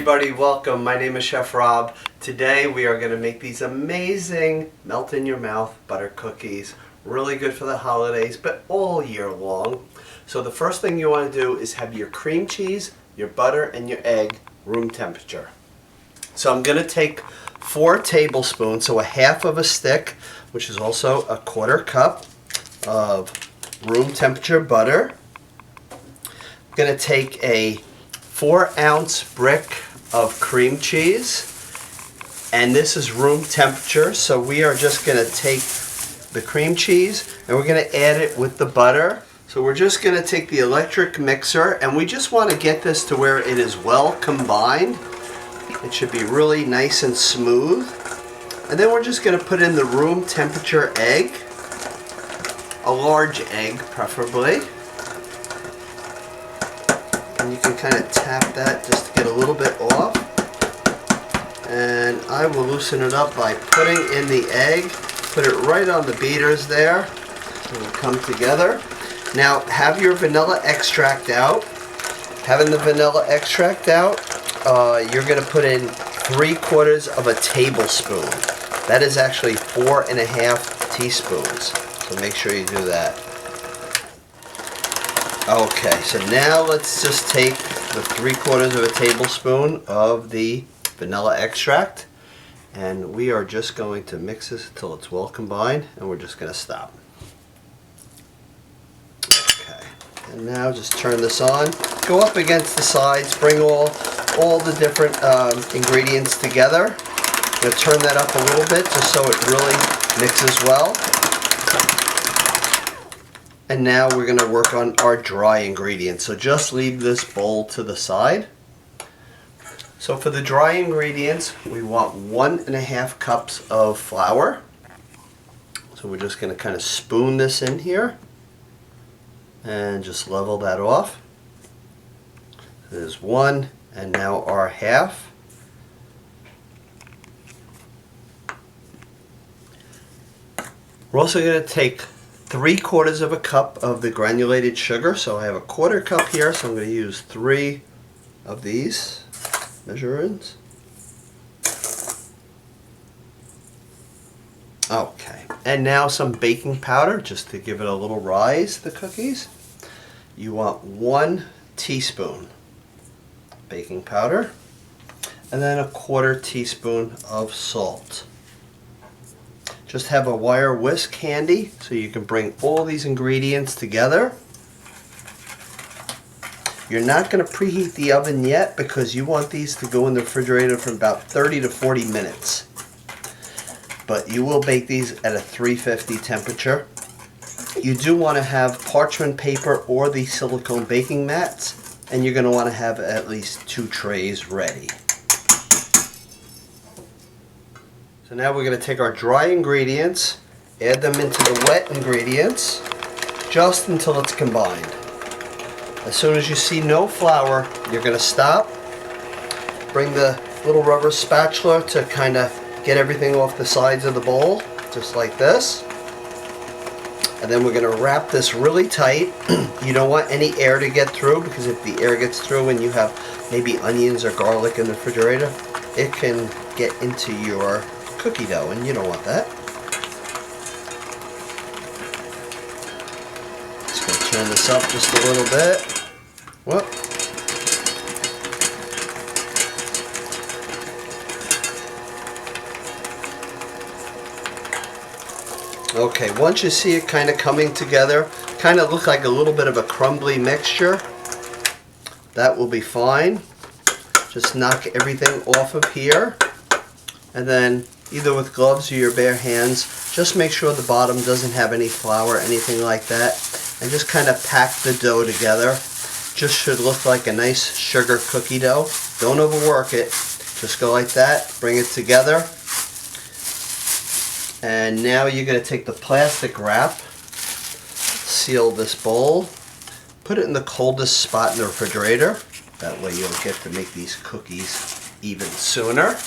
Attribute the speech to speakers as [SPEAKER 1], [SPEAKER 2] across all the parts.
[SPEAKER 1] everybody, welcome. My name is Chef Rob. Today we are going to make these amazing melt in your mouth butter cookies. Really good for the holidays, but all year long. So the first thing you want to do is have your cream cheese, your butter, and your egg room temperature. So I'm going to take 4 tablespoons, so a half of a stick, which is also a 1/4 cup of room temperature butter. I'm going to take a 4-ounce brick of cream cheese, and this is room temperature, so we are just going to take the cream cheese and we're going to add it with the butter. So we're just going to take the electric mixer and we just want to get this to where it is well combined. It should be really nice and smooth. And then we're just going to put in the room temperature egg, a large egg preferably. And you can kind of tap that just to get a little bit off. And I will loosen it up by putting in the egg, put it right on the beaters there, so it'll come together. Now have your vanilla extract out. Having the vanilla extract out, you're going to put in 3/4 of a tablespoon. That is actually 4.5 teaspoons. So make sure you do that. Okay, so now let's just take the 3/4 of a tablespoon of the vanilla extract, and we are just going to mix this until it's well combined, and we're just going to stop. Okay, and now just turn this on. Go up against the sides, bring all the different ingredients together. I'm going to turn that up a little bit just so it really mixes well. And now we're going to work on our dry ingredients. So just leave this bowl to the side. So for the dry ingredients, we want 1.5 cups of flour. So we're just going to kind of spoon this in here and just level that off. There's 1, and now our half. We're also going to take 3/4 of a cup of the granulated sugar. So I have a 1/4 cup here, so I'm going to use 3 of these measurements. Okay, and now some baking powder just to give it a little rise to the cookies. You want 1 teaspoon baking powder, and then a 1/4 teaspoon of salt. Just have a wire whisk handy so you can bring all these ingredients together. You're not going to preheat the oven yet because you want these to go in the refrigerator for about 30 to 40 minutes. But you will bake these at a 350 temperature. You do want to have parchment paper or the silicone baking mats, and you're going to want to have at least 2 trays ready. So now we're going to take our dry ingredients, add them into the wet ingredients, just until it's combined. As soon as you see no flour, you're going to stop. Bring the little rubber spatula to kind of get everything off the sides of the bowl, just like this. And then we're going to wrap this really tight. You don't want any air to get through, because if the air gets through and you have maybe onions or garlic in the refrigerator, it can get into your cookie dough, and you don't want that. Just going to turn this up just a little bit. Whoop. Okay, once you see it kind of coming together, kind of look like a little bit of a crumbly mixture, that will be fine. Just knock everything off of here, and then either with gloves or your bare hands, just make sure the bottom doesn't have any flour or anything like that, and just kind of pack the dough together. Just should look like a nice sugar cookie dough. Don't overwork it. Just go like that, bring it together. And now you're going to take the plastic wrap, seal this bowl, put it in the coldest spot in the refrigerator. That way you'll get to make these cookies even sooner.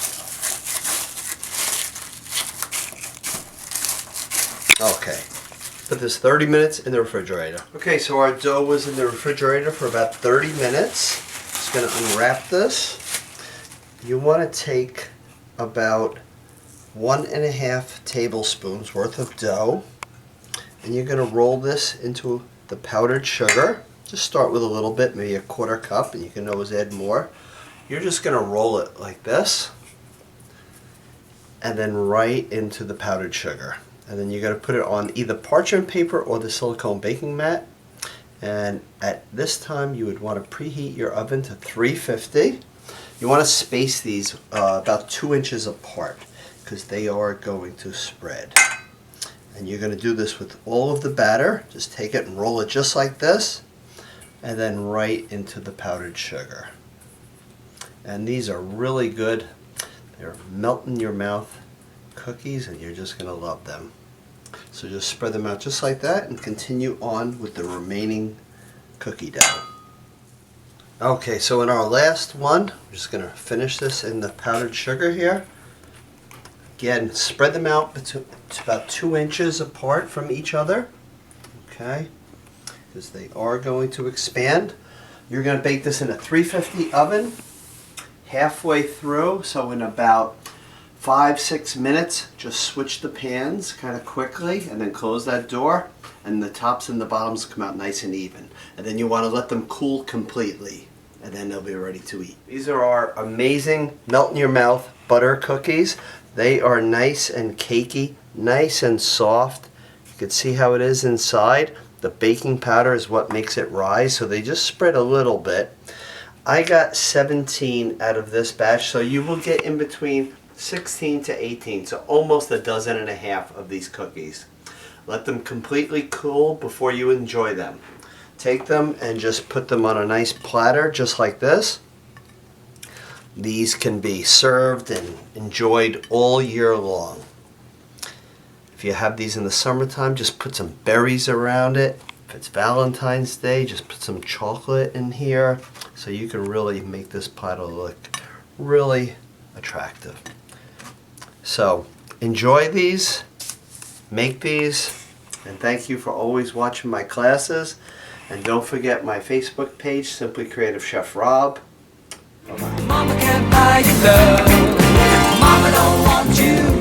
[SPEAKER 1] Okay, put this 30 minutes in the refrigerator. Okay, so our dough was in the refrigerator for about 30 minutes. Just going to unwrap this. you want to take about 1.5 tablespoons worth of dough, and you're going to roll this into the powdered sugar. Just start with a little bit, maybe a 1/4 cup, and you can always add more. You're just going to roll it like this, and then right into the powdered sugar. And then you're going to put it on either parchment paper or the silicone baking mat. And at this time, you would want to preheat your oven to 350. You want to space these about 2 inches apart because they are going to spread. And you're going to do this with all of the batter. Just take it and roll it just like this, and then right into the powdered sugar. And these are really good. They're melt in your mouth cookies, and you're just going to love them. So just spread them out just like that and continue on with the remaining cookie dough. Okay, so in our last one, we're just going to finish this in the powdered sugar here. Again, spread them out to about 2 inches apart from each other. Okay, because they are going to expand. You're going to bake this in a 350 oven halfway through, so in about 5-6 minutes, just switch the pans kind of quickly and then close that door, and the tops and the bottoms come out nice and even. And then you want to let them cool completely, and then they'll be ready to eat. These are our amazing melt in your mouth butter cookies. They are nice and cakey, nice and soft. You can see how it is inside. The baking powder is what makes it rise, so they just spread a little bit. I got 17 out of this batch, so you will get in between 16 to 18, so almost 1.5 dozen of these cookies. Let them completely cool before you enjoy them. Take them and just put them on a nice platter just like this. These can be served and enjoyed all year long. If you have these in the summertime, just put some berries around it. If it's Valentine's Day, just put some chocolate in here so you can really make this platter look really attractive. So enjoy these, make these, and thank you for always watching my classes. And don't forget my Facebook page, Simply Creative Chef Rob. Bye-bye.
[SPEAKER 2] Mama can't buy you love. Mama don't want you.